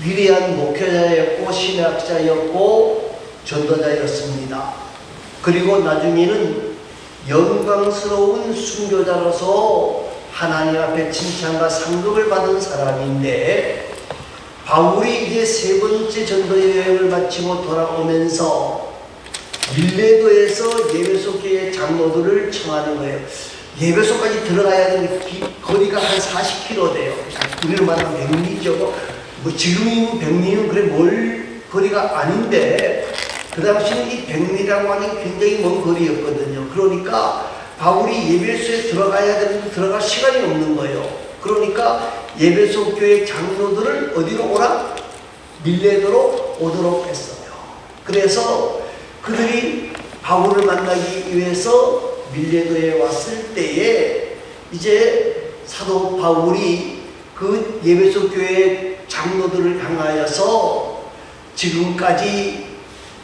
위대한 목회자였고 신학자였고 전도자였습니다. 그리고 나중에는 영광스러운 순교자로서 하나님 앞에 칭찬과 상급을 받은 사람인데, 바울이 이제 세 번째 전도 여행을 마치고 돌아오면서 밀레도에서 예배소 교회 장로들을 청하는 거예요. 예배소까지 들어가야 되는 거리가 한 40km 돼요. 우리는 말하면 100리죠. 뭐 지금은 100리는 그래 멀 거리가 아닌데, 그 당시는 이 100리라고 하는 굉장히 먼 거리였거든요. 그러니까 바울이 예배소에 들어가야 되는데 들어갈 시간이 없는 거예요. 그러니까 예배소 교회 장로들을 어디로 오라? 밀레도로 오도록 했어요. 그래서 그들이 바울을 만나기 위해서 밀레도에 왔을 때에 이제 사도 바울이 그 예배소 교회 장로들을 향하여서 지금까지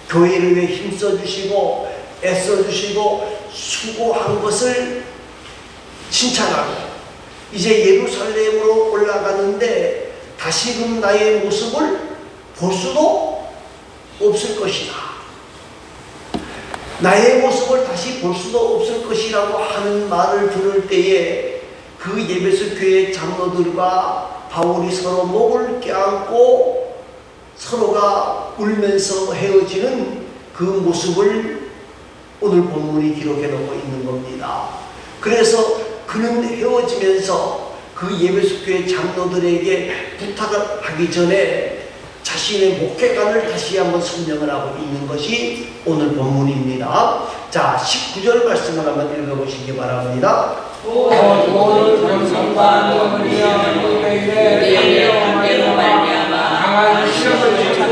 교회를 위해 힘써주시고 애써주시고 수고한 것을 칭찬하고, 이제 예루살렘으로 올라가는데 다시금 나의 모습을 볼 수도 없을 것이다. 나의 모습을 다시 볼 수도 없을 것이라고 하는 말을 들을 때에 그 예배소 교회 장로들과 바울이 서로 목을 껴안고 서로가 울면서 헤어지는 그 모습을 오늘 본문이 기록해 놓고 있는 겁니다. 그래서 그는 헤어지면서 그 예배소 교회 장로들에게 부탁을 하기 전에 자신의 목회관을 다시 한번 설명을 하고 있는 것이 오늘 본문입니다. 자, 19절 말씀을 한번 읽어보시기 바랍니다. 오늘 겸손과 너무니여 너희에게 함께로 말미암아 강한 시험을 주고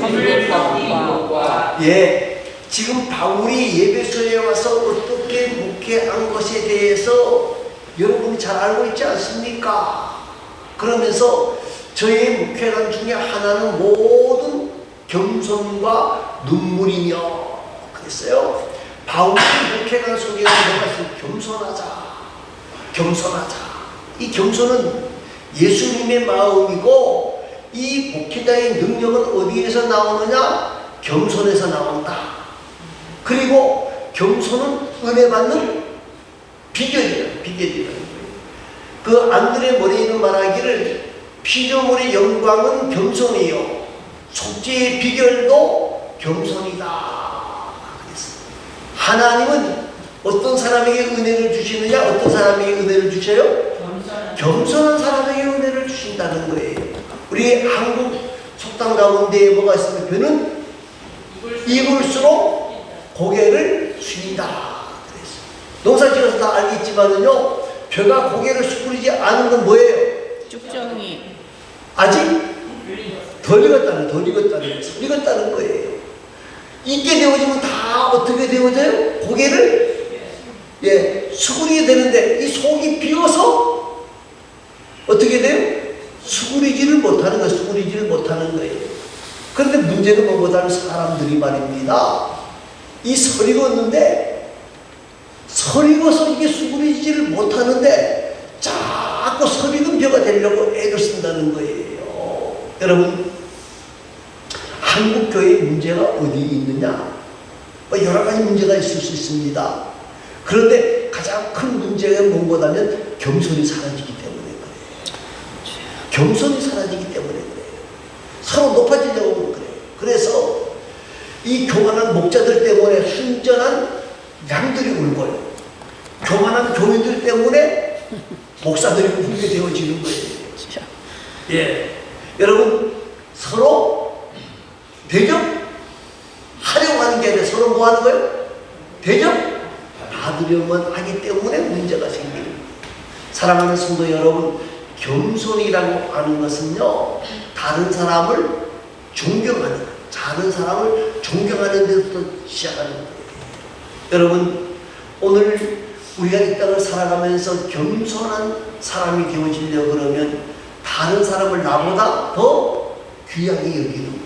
선을 받은 것과. 예, 지금 바울이 예배소에 와서 어떻게 목회한 것에 대해서 여러분이 잘 알고 있지 않습니까? 그러면서 저의 목회관 중에 하나는 모든 겸손과 눈물이며 그랬어요. 바울의 목회관 속에는 뭐가 있어요? 겸손하자. 겸손하자. 이 겸손은 예수님의 마음이고, 이 목회자의 능력은 어디에서 나오느냐? 겸손에서 나온다. 그리고 겸손은 은혜 받는 비결이라는 거예요. 그 안드레 모레이는 말하기를 피조물의 영광은 겸손이요 속죄의 비결도 겸손이다 그랬어요. 하나님은 어떤 사람에게 은혜를 주시느냐? 어떤 사람에게 은혜를 주셔요? 겸손한 사람에게 은혜를 주신다는 거예요. 우리 한국 속담 가운데 뭐가 있습니까? 벼는 입을수록 고개를 숙인다 그랬어요. 농사 지어서 다 알겠지만은요, 벼가 고개를 숙이지 않은 건 뭐예요? 쭉정이 아직 덜 익었다는 거예요. 익게 되어지면 다 어떻게 되어져요? 고개를 수그리게 되는데, 이 속이 비어서 어떻게 돼요? 수그리지를 못하는 거예요. 그런데 문제는 뭐보다는 사람들이 말입니다. 이 설익었는데, 설익어서 이게 수그리지를 못하는데 자꾸 설익은 벼가 되려고 애를 쓴다는 거예요. 여러분, 한국 교회의 문제가 어디 있느냐? 여러 가지 문제가 있을 수 있습니다. 그런데 가장 큰 문제가 무엇보다는 겸손이 사라지기 때문에 그래요. 겸손이 사라지기 때문에 그래요. 서로 높아지려고 그래요. 그래서 이 교만한 목자들 때문에 순전한 양들이 울고요, 교만한 교인들 때문에 목사들이 울게 되어지는 거예요. 예, 여러분, 서로 대접하려고 하는 게 아니라 서로 뭐 하는 거예요? 대접 받으려면 하기 때문에 문제가 생깁니다. 사랑하는 성도 여러분, 겸손이라고 하는 것은요, 다른 사람을 존경하는 것, 다른 사람을 존경하는 데부터 시작하는 거예요. 여러분, 오늘 우리가 이 땅을 살아가면서 겸손한 사람이 되어지려고 그러면 다른 사람을 나보다 더 귀하게 여기는 거예요.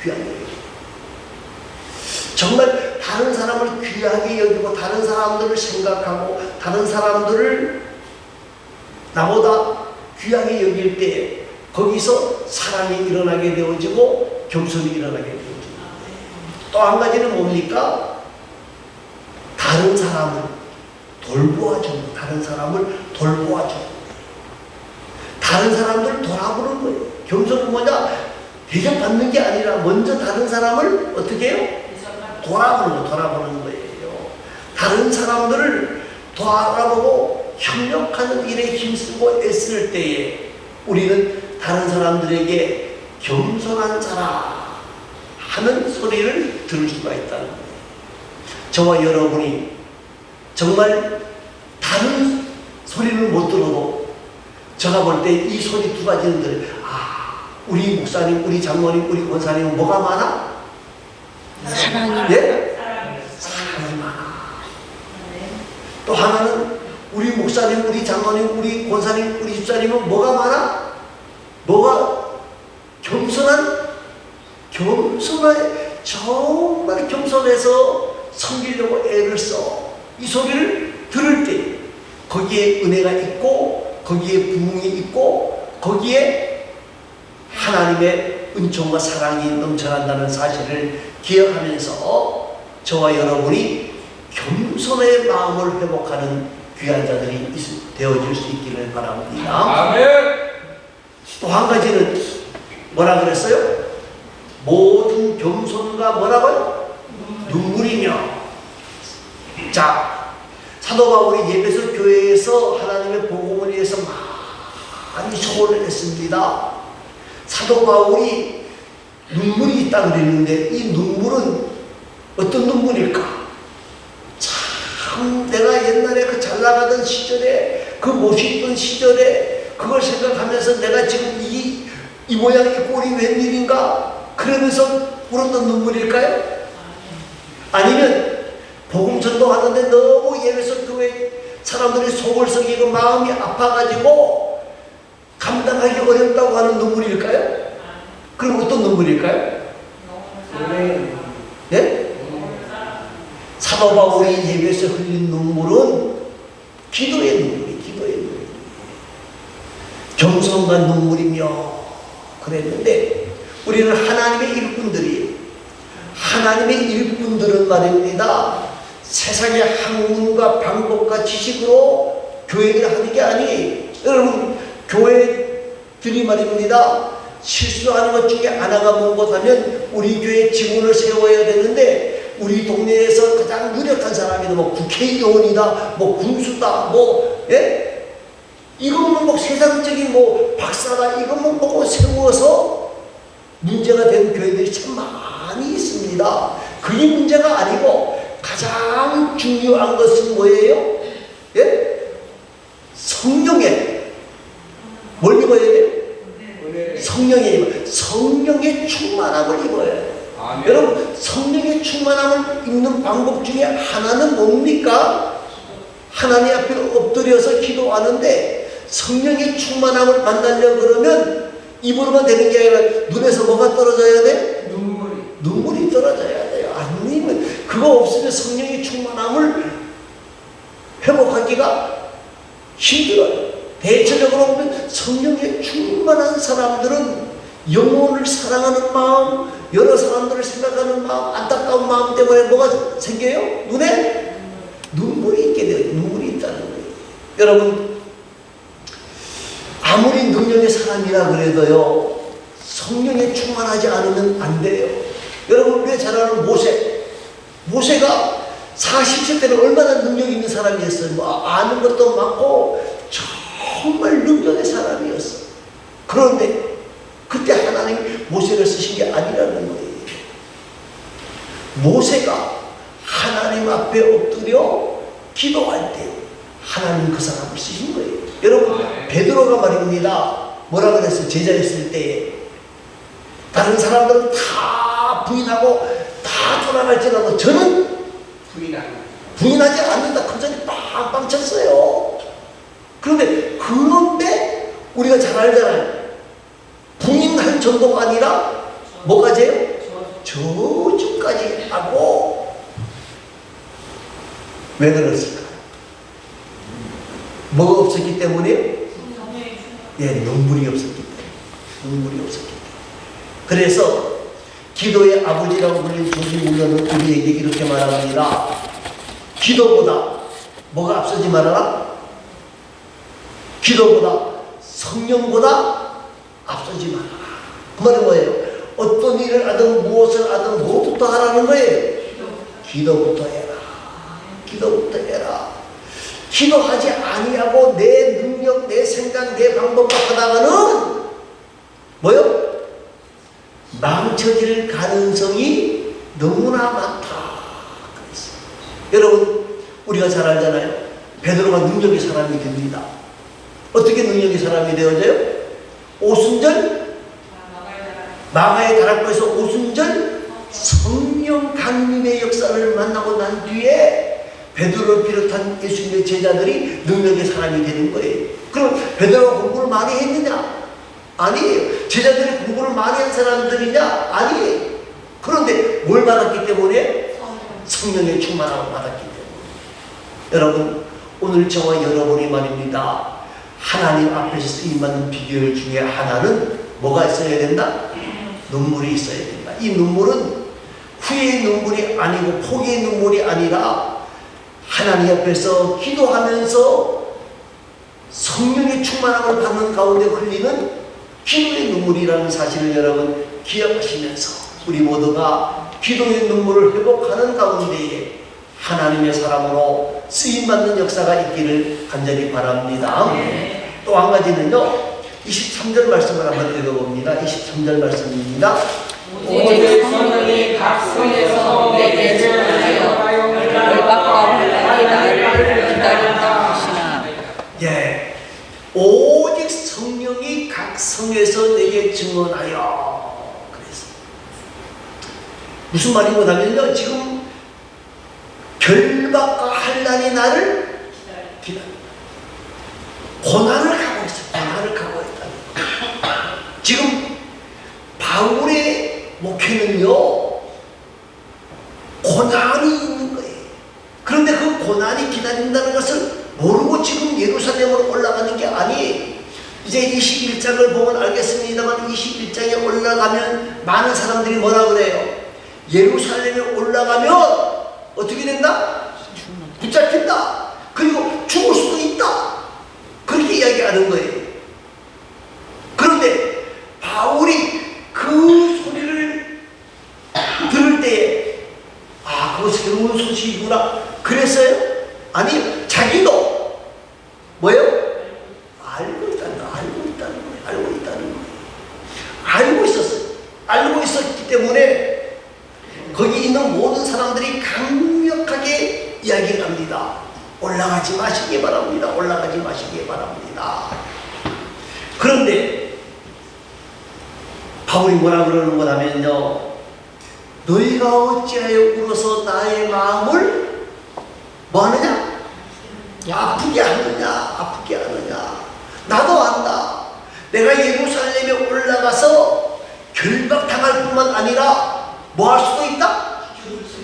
귀하게 여기는. 정말 다른 사람을 귀하게 여기고 다른 사람들을 생각하고 다른 사람들을 나보다 귀하게 여길 때 거기서 사랑이 일어나게 되어지고 겸손이 일어나게 되어지고, 또 한 가지는 뭡니까? 다른 사람을 돌보아주는, 다른 사람을 돌보아주는, 다른 사람들을 돌아보는 거예요. 겸손은 뭐냐? 대접받는 게 아니라 먼저 다른 사람을 어떻게 해요? 돌아보는 거예요. 다른 사람들을 돌아보고 협력하는 일에 힘쓰고 애쓸 때에 우리는 다른 사람들에게 겸손한 자라 하는 소리를 들을 수가 있다는 거예요. 저와 여러분이 정말 다른 소리를 못 들어도 제가 볼 때 이 소리 두 가지는 우리 목사님, 우리 장로님, 우리 권사님은 뭐가 많아? 사랑이. 예? 사랑이 많아. 또 하나는 우리 목사님, 우리 장로님, 우리 권사님, 우리 집사님은 뭐가 많아? 뭐가 겸손해, 정말 겸손해서 섬기려고 애를 써. 이 소리를 들을 때 거기에 은혜가 있고, 거기에 부흥이 있고, 거기에 하나님의 은총과 사랑이 넘쳐난다는 사실을 기억하면서 저와 여러분이 겸손의 마음을 회복하는 귀한 자들이 되어질 수 있기를 바랍니다. 아멘. 또 한 가지는 뭐라 그랬어요? 모든 겸손과 뭐라고요? 눈물이며. 자, 사도 바울이 예배소 교회에서 하나님의 복음을 위해서 많이 소원을 했습니다. 사도 바울이 눈물이 있다 그랬는데 이 눈물은 어떤 눈물일까? 참 내가 옛날에 그 잘 나가던 시절에, 그 멋있던 시절에 그걸 생각하면서 내가 지금 이 모양 이 꼴이 웬일인가? 그러면서 울었던 눈물일까요? 아니면 복음 전도하는데 너무 예배소 교회 사람들이 속을 썩이고 마음이 아파가지고 감당하기 어렵다고 하는 눈물일까요? 그럼 어떤 눈물일까요? 네? 사도 바울이 예배에서 흘린 눈물은 기도의 눈물이, 기도의 눈물. 겸손과 눈물이며 그랬는데 우리는 하나님의 일꾼들이, 하나님의 일꾼들은 말입니다. 세상의 학문과 방법과 지식으로 교회를 하는 게 아니에요. 여러분, 교회들이 말입니다. 실수하는 것 중에 하나가 뭔가 하면 우리 교회 직원을 세워야 되는데 우리 동네에서 가장 유력한 사람이다. 뭐 국회의원이다, 뭐 군수다, 뭐 이것만 뭐 세상적인 뭐 박사다, 이것만 보고 세워서 문제가 된 교회들이 참 많이 있습니다. 그게 문제가 아니고 가장 중요한 것은 뭐예요? 성령의 뭘 입어야 돼요? 성령의 충만함을 입어야 돼요. 아멘. 여러분, 성령의 충만함을 입는 방법 중에 하나는 뭡니까? 하나님 앞에 엎드려서 기도하는데 성령의 충만함을 만나려고 그러면 입으로만 되는 게 아니라 눈에서 뭐가 떨어져야 돼? 눈물이 떨어져야 돼요. 아니면 그거 없으면 성령의 충만함을 회복하기가 힘들어요. 대체적으로 보면 성령에 충만한 사람들은 영혼을 사랑하는 마음, 여러 사람들을 생각하는 마음, 안타까운 마음 때문에 뭐가 생겨요? 눈에 눈물이 있게 돼요. 눈물이 있다는 거예요. 여러분, 아무리 능력의 사람이라 그래도요, 성령에 충만하지 않으면 안 돼요. 여러분, 우리가 잘 아는 모세가 40세 때는 얼마나 능력 있는 사람이었어요. 뭐 아는 것도 많고 정말 능력의 사람이었어. 그런데 그때 하나님이 모세를 쓰신 게 아니라는 거예요. 모세가 하나님 앞에 엎드려 기도할 때 하나님 그 사람을 쓰신 거예요. 여러분, 베드로가 말입니다. 뭐라 그랬어요? 제자했을 때에 다른 사람들은 다 부인하고 다 돌아갈지라도 저는 부인하지 않는다. 그 자리 빵빵 쳤어요. 그런데 우리가 잘 알잖아요. 부인할 정도가 아니라 뭐까지요? 저주까지 하고. 왜 그랬을까요? 뭐가 없었기 때문에요? 눈물이 없었기 때문에. 눈물이 없었기 때문에. 그래서 기도의 아버지라고 불린 조지 물러는 우리에게 이렇게 말합니다. 기도보다 뭐가 앞서지 말아라? 기도보다 성령보다 앞서지 말아라. 그 말은 뭐예요? 어떤 일을 하든 무엇을 하든 뭐부터 하라는 거예요? 기도부터 해라. 기도부터 해라. 기도하지 아니하고 내 능력, 내 생각, 내 방법으로 하다가는 뭐요? 망쳐질 가능성이 너무나 많다. 그랬어요. 여러분, 우리가 잘 알잖아요. 베드로가 능력의 사람이 됩니다. 어떻게 능력의 사람이 되어져요? 오순절 마가의 다락방에서 오순절 성령 강림의 역사를 만나고 난 뒤에 베드로를 비롯한 예수님의 제자들이 능력의 사람이 되는 거예요. 그럼 베드로가 공부를 많이 했느냐? 아니에요. 제자들이 공부를 많이 한 사람들이냐? 아니에요. 그런데 뭘 받았기 때문에? 성령의 충만함을 받았기 때문에. 여러분, 오늘 저와 여러분이 말입니다. 하나님 앞에서 쓰임받는 비결 중에 하나는 뭐가 있어야 된다? 눈물이 있어야 된다. 이 눈물은 후회의 눈물이 아니고 포기의 눈물이 아니라 하나님 앞에서 기도하면서 성령의 충만함을 받는 가운데 흘리는 기도의 눈물이라는 사실을 여러분 기억하시면서 우리 모두가 기도의 눈물을 회복하는 가운데에 하나님의 사람으로 쓰임받는 역사가 있기를 간절히 바랍니다. 또 한 가지는요, 23절 말씀을 한번 읽어봅니다. 23절 말씀입니다. 오직 성령이 각 성에서 내게 전하여 열박과 혼란이 나를 기다린다 하시나. 예, 오직 성령이 각 성에서 내게 증언하여. 그래서 무슨 말인 거냐면요, 지금 결박과 환난이 나를 기다린다. 고난을 가고 있어요. 고난을 가고 있다는 거예요. 지금 바울의 목회는요, 고난이 있는 거예요. 그런데 그 고난이 기다린다는 것을 모르고 지금 예루살렘으로 올라가는 게 아니에요. 이제 21장을 보면 알겠습니다만 21장에 올라가면 많은 사람들이 뭐라 그래요? 예루살렘에 올라가면 어떻게 된다? 붙잡힌다. 그리고 죽을 수도 있다. 그렇게 이야기하는 거예요. 그런데 바울이 그 소리를 들을 때에 아, 그거 새로운 소식이구나 그랬어요? 아니, 자기도 뭐예요? 알고 있다는 거예요. 알고 있었어요. 알고 있었기 때문에 거기 있는 모든 사람들이 강력하게 이야기를 합니다. 올라가지 마시기 바랍니다. 올라가지 마시기 바랍니다. 그런데 바울이 뭐라 그러는 거냐면요, 너희가 어찌하여 울어서 나의 마음을 뭐 하느냐? 아프게 하느냐. 나도 안다. 내가 예루살렘에 올라가서 결박당할 뿐만 아니라 뭐 할 수도 있다?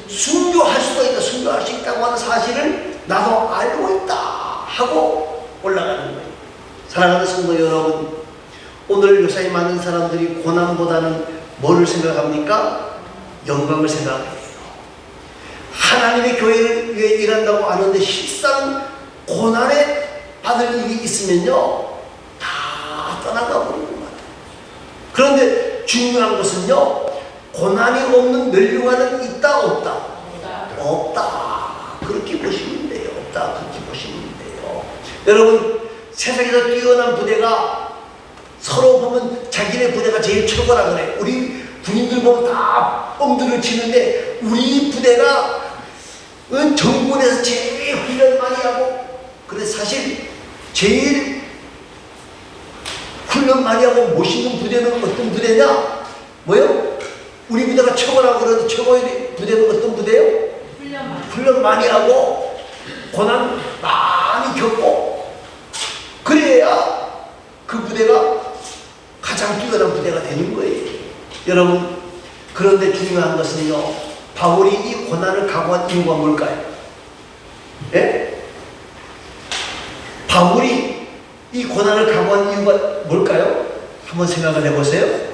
순교할 수도 있다. 순교할 수 있다고 하는 사실을 나도 알고 있다 하고 올라가는 거예요. 사랑하는 성도 여러분, 오늘 요사이 많은 사람들이 고난보다는 뭐를 생각합니까? 영광을 생각해요. 하나님의 교회를 위해 일한다고 하는데 실상 고난에 받을 일이 있으면요, 다 떠나가 버리는 것 같아요. 그런데 중요한 것은요, 고난이 없는 멸류관은 있다 없다? 없다. 그렇게 보시면 돼요. 없다. 그렇게 보시면 돼요. 여러분, 세상에서 뛰어난 부대가 서로 보면 자기네 부대가 제일 최고라 그래. 우리 군인들 보면 다 뻥들을 치는데 우리 부대가 정군에서 제일 훈련 많이 하고, 그래 사실 제일 훈련 많이 하고 멋있는 부대는 어떤 부대냐? 뭐요? 우리 부대가 최고라고 그러는데 최고의 부대는 어떤 부대요? 훈련 많이 하고 고난 많이 겪고, 그래야 그 부대가 가장 뛰어난 부대가 되는 거예요. 여러분, 그런데 중요한 것은요, 바울이 이 고난을 각오한 이유가 뭘까요? 예? 바울이 이 고난을 각오한 이유가 뭘까요? 한번 생각을 해보세요.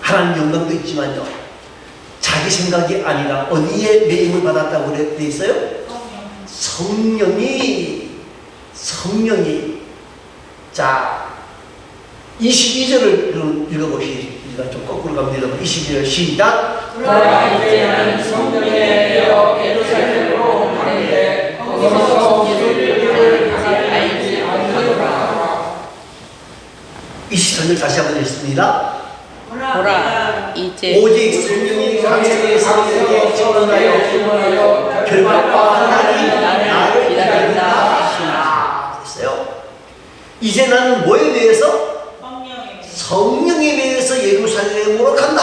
하나님 영광도 있지만요, 자기 생각이 아니라 어디에 매임을 받았다고 돼 있어요? 성령이. 자, 22절을 읽어보시겠습니다. 좀 거꾸로 갑니다. 22절 시작. 그러나 이제는 성령에 되어 예루살렘으로 가는데 거기서 예수를 알지 못하노라. 23절 다시 한번 읽습니다. 보라 이제 오직 성령이 각성에서 내게 증언하여 결박과 하나님 나를 기다린다 하시나. 됐어요? 이제 나는 뭐에 대해서? 성령에 대해서 예루살렘으로 간다.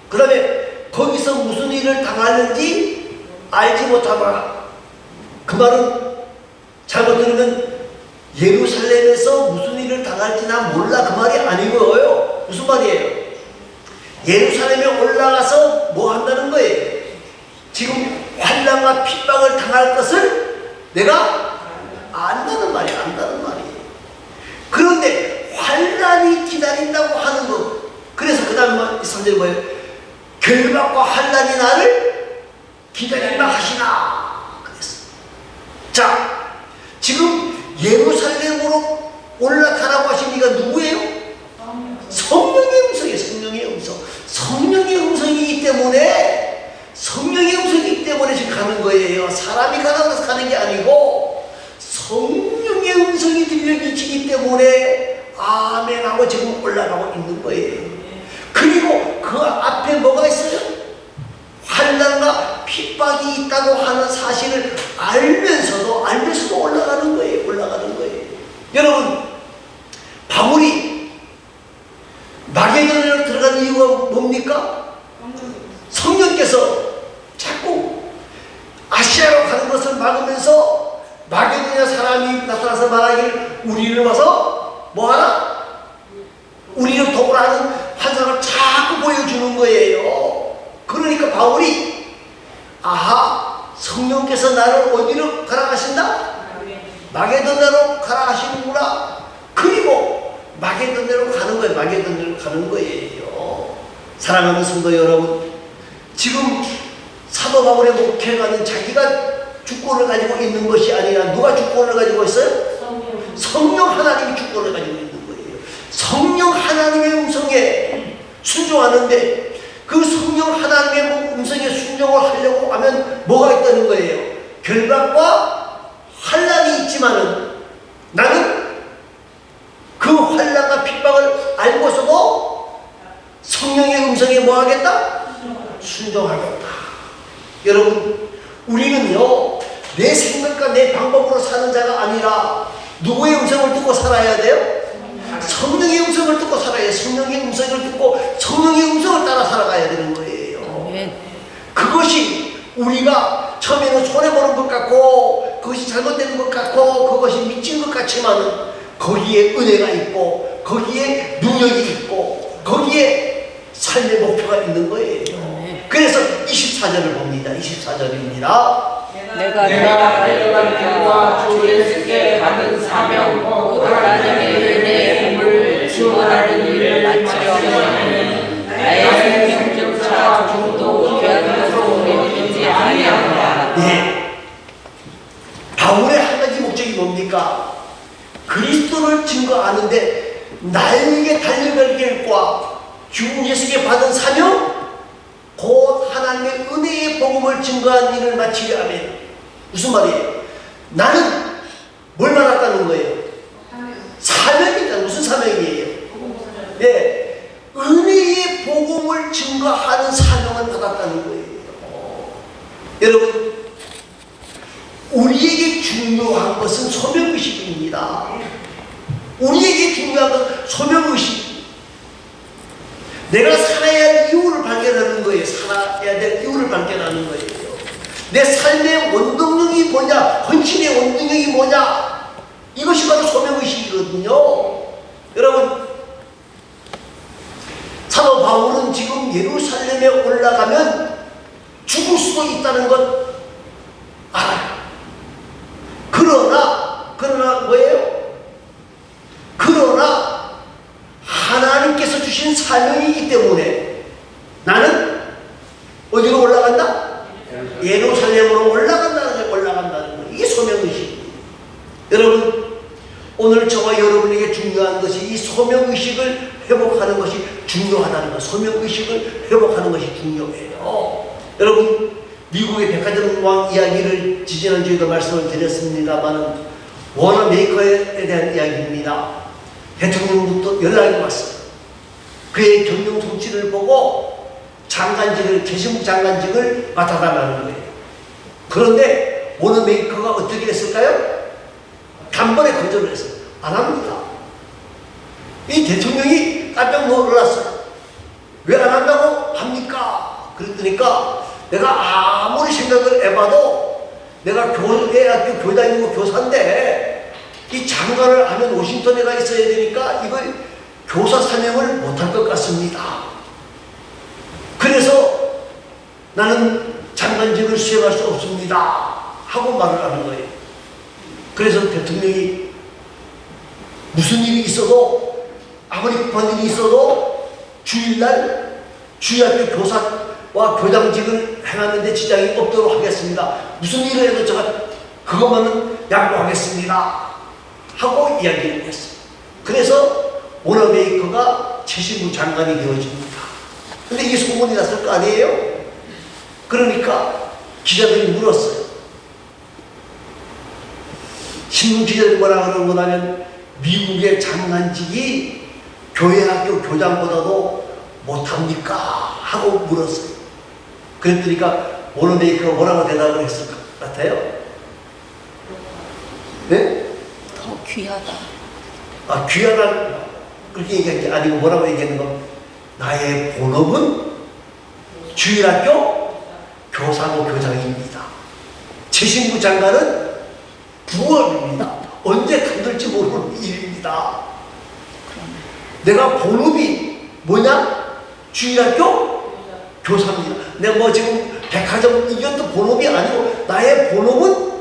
그 다음에 거기서 무슨 일을 당하는지 알지 못하노라. 그 말은 잘못 들으면 예루살렘에서 무슨 일을 당할지 난 몰라, 그 말이 아니고요. 무슨 말이에요? 예루살렘에 올라가서 뭐 한다는 거예요? 지금 환난과 핍박을 당할 것을 내가 안다는 말이에요. 그런데 환난이 기다린다고 하는 것. 그래서 그 다음 3절이 뭐예요? 결박과 환난이 나를 기다린다 하시나. 그랬어. 자, 지금 예루살렘으로 올라가라고 하신 이가 누구예요? 성령의 음성이에요. 성령의 음성이기 때문에 지금 가는 거예요. 사람이 가서 가는 게 아니고 성령의 음성이 들려지기 때문에 아멘 하고 지금 올라가고 있는 거예요. 그리고 그 앞에 뭐가 있어요? 환난과 핍박이 있다고 하는 사실을 알면서도 올라가는 거예요. 여러분, 바울이 마게도냐로 들어간 이유가 뭡니까? 성령께서 자꾸 아시아로 가는 것을 막으면서 마게도냐 사람이 나타나서 말하기를 우리를 와서 뭐하라? 우리를 도우라는 환상을 자꾸 보여주는 거예요. 그러니까 바울이 아하, 성령께서 나를 어디로 가라 하신다? 마게도냐로 가라 하시는구나. 그리고 마게도냐로 가는 거예요. 사랑하는 성도 여러분, 지금 사도 바울의 목회가는 자기가 주권을 가지고 있는 것이 아니라 누가 주권을 가지고 있어요? 성령 하나님이 주권을 가지고 있는 거예요. 성령 하나님의 음성에 순종하는데 그 성령 하나님의 음성에 순종을 하려고 하면 뭐가 있다는 거예요? 결박과 환난이 있지만은 나는 그 환난과 핍박을 알고서도 성령의 음성에 뭐 하겠다? 순종하겠다. 여러분, 우리는요, 내 생각과 내 방법으로 사는 자가 아니라 누구의 음성을 듣고 살아야 돼요? 성령의 음성을 듣고 살아야 해요. 성령의 음성을 듣고 성령의 음성을 따라 살아가야 되는 거예요. 그것이 우리가 처음에는 손해보는 것 같고 그것이 잘못되는 것 같고 그것이 미친 것 같지만은 거기에 은혜가 있고 거기에 능력이 있고 거기에 삶의 목표가 있는 거예요. 그래서 24절을 봅니다. 24절입니다. 내가 달려간 길과 주 예수께 받은 사명 곧 하나님의 은혜의 복을 증언하는 일을 마치려면 나의 생명조차 좀도 귀한 것으로 여기지 아니하노라. 예. 바울의 한 가지 목적이 뭡니까? 그리스도를 증거하는데 나에게 달려갈 길과 주 예수께 받은 사명 곧 하나님의 은혜의 복음을 증거한 일을 마치려 하면 무슨 말이에요? 나는 뭘 받았다는 거예요? 사명이다. 무슨 사명이에요? 네, 은혜의 복음을 증거하는 사명을 받았다는 거예요. 여러분, 우리에게 중요한 것은 소명의식입니다. 우리에게 중요한 것은 소명의식. 내가 살아야 할 이유를 발견하는 거예요. 살아야 될 이유를 발견하는 거예요. 내 삶의 원동력이 뭐냐, 헌신의 원동력이 뭐냐, 이것이 바로 소명의식이거든요. 여러분, 사도 바울은 지금 예루살렘에 올라가면 죽을 수도 있다는 것 알아요. 그러나 뭐예요? 그러나 하나님께서 주신 사명이기 때문에 나는 어디로 올라간다? 예루살렘으로 올라간다는 거예요. 이게 소명의식입니다. 여러분, 오늘 저와 여러분에게 중요한 것이 이 소명의식을 회복하는 것이 중요하다는 것. 소명의식을 회복하는 것이 중요해요. 여러분, 미국의 백화점 왕 이야기를 지지난주에도 말씀을 드렸습니다만 워너 메이커에 대한 이야기입니다. 대통령부터 연락이 왔어요. 그의 경영 솜씨를 보고 장관직을, 개신부 장관직을 맡아달라는 거예요. 그런데 워너 메이커가 어떻게 했을까요? 단번에 거절을 했어요. 안 합니다. 이 대통령이 깜짝 놀랐어요. 왜 안 한다고 합니까? 그러니까 내가 아무리 생각을 해봐도 내가 대학교 교장이고 교사인데 이 장관을 하면 워싱턴에 가 있어야 되니까 이걸 교사 사명을 못할 것 같습니다. 그래서 나는 장관직을 수행할 수 없습니다 하고 말을 하는 거예요. 그래서 대통령이 무슨 일이 있어도 아무리 급한 일이 있어도 주일날 주일학교 교사와 교장직을 행하는데 지장이 없도록 하겠습니다. 무슨 일을 해도 제가 그것만은 양보하겠습니다 하고 이야기를 했어요. 그래서 워너 메이커가 최신부 장관이 되어집니다. 근데 이게 소문이 났을 거 아니에요? 그러니까 기자들이 물었어요. 신문 기자들이 뭐라 그러는 거냐면 미국의 장관직이 교회학교 교장보다도 못합니까? 하고 물었어요. 그랬더니까 워너 메이커가 뭐라고 대답을 했을 것 같아요? 네? 더 귀하다. 아, 귀하다 그렇게 얘기한 게 아니고 뭐라고 얘기하는 거? 나의 본업은 주일학교 교사고 교장입니다. 최신부 장관은 부업입니다. 언제 간들지 모르는 일입니다. 내가 본업이 뭐냐? 주일학교 교사입니다. 내가 뭐 지금 백화점 이것도 본업이 아니고 나의 본업은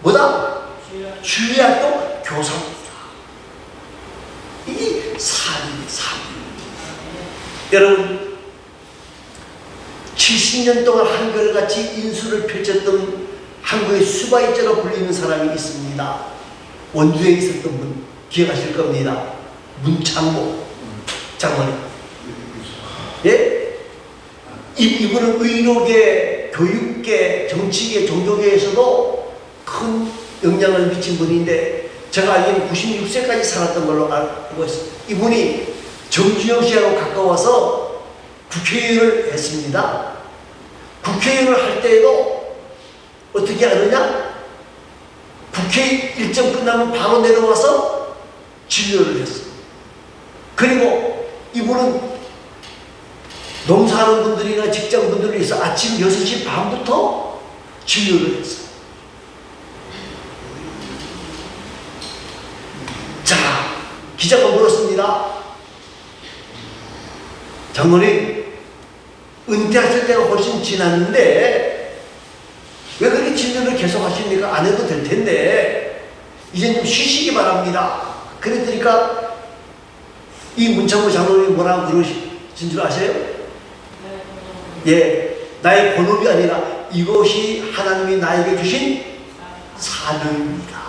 뭐다? 주일학교 교사입니다. 이게 삶입니다. 여러분, 70년 동안 한결같이 인수를 펼쳤던 한국의 수바이자로 불리는 사람이 있습니다. 원주에 있었던 분 기억하실 겁니다. 문창모 장모님. 예? 이분은 의료계, 교육계, 정치계, 종교계에서도 큰 영향을 미친 분인데 제가 알기로는 96세까지 살았던 걸로 알고 있습니다. 이분이 정주영 씨하고 가까워서 국회의원을 했습니다. 국회의원을 할 때에도 어떻게 하느냐? 국회 일정 끝나면 바로 내려와서 진료를 했어요. 그리고 이분은 농사하는 분들이나 직장분들이 있어 아침 6시 반부터 진료를 했어요. 자, 기자가 물었습니다. 장로님, 은퇴하실 때가 훨씬 지났는데 왜 그렇게 진료를 계속 하십니까? 안 해도 될 텐데 이제 좀 쉬시기 바랍니다. 그랬더니까 이 문창모 장로님이 뭐라고 그러신 줄 아세요? 예, 나의 본업이 아니라 이것이 하나님이 나에게 주신 사명입니다.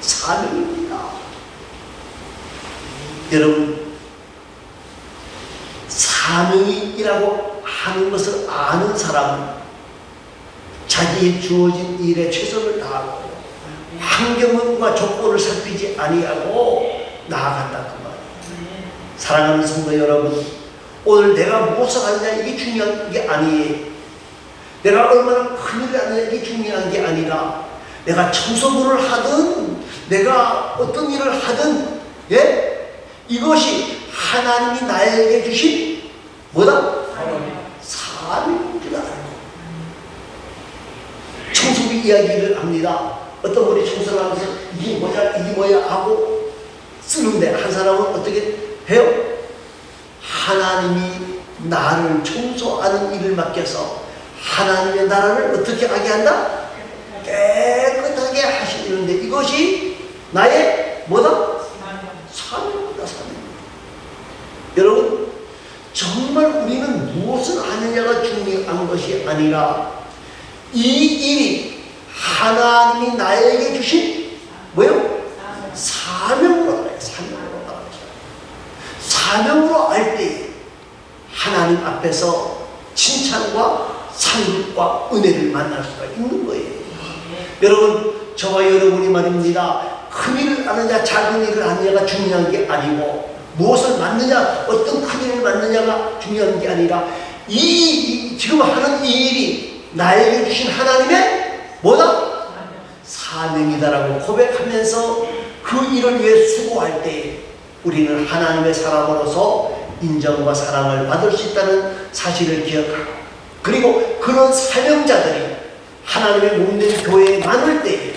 사명입니다. 여러분, 사명이라고 하는 것을 아는 사람은 자기의 주어진 일에 최선을 다하고 환경과 조건을 살피지 아니하고 나아간다 그 말이에요. 사랑하는 성도 여러분, 오늘 내가 무엇을 하느냐 이게 중요한 게 아니에요. 내가 얼마나 큰일을 하느냐 이게 중요한 게 아니라 내가 청소부를 하든 내가 어떤 일을 하든 예? 이것이 하나님이 나에게 주신 뭐다? 사명인 줄 알고 청소부 이야기를 합니다. 어떤 분이 청소를 하면서 이게 뭐야 하고 쓰는데 한 사람은 어떻게 해요? 하나님이 나를 청소하는 일을 맡겨서 하나님의 나라를 어떻게 하게 한다? 깨끗하게 하시는데 이것이 나의 뭐다? 사명이다. 사명. 정말 우리는 무엇을 하느냐가 중요한 것이 아니라 이 일이 하나님이 나에게 주신 뭐요? 사명으로 알아요. 사명으로 알아요. 사명으로 알 때 하나님 앞에서 칭찬과 상급과 은혜를 만날 수가 있는 거예요. 여러분, 저와 여러분이 말입니다. 큰 일을 하느냐 작은 일을 하느냐가 중요한 게 아니고 무엇을 맡느냐 어떤 큰 일을 맡느냐가 중요한 게 아니라 지금 하는 이 일이 나에게 주신 하나님의 뭐다? 사명이다라고 고백하면서 그 일을 위해 수고할 때 우리는 하나님의 사람으로서 인정과 사랑을 받을 수 있다는 사실을 기억하고, 그리고 그런 사명자들이 하나님의 몸된 교회에 많을 때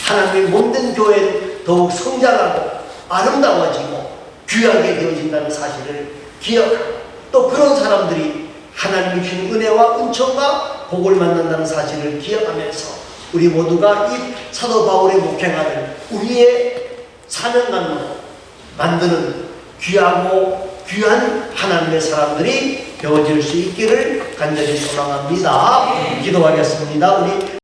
하나님의 몸된 교회는 더욱 성장하고 아름다워지고 귀하게 되어진다는 사실을 기억하고, 또 그런 사람들이 하나님이 주신 은혜와 은총과 복을 만난다는 사실을 기억하면서 우리 모두가 이 사도 바울의 목행하는 우리의 사명감으로 만드는 귀하고 귀한 하나님의 사람들이 되어질 수 있기를 간절히 소망합니다. 기도하겠습니다. 우리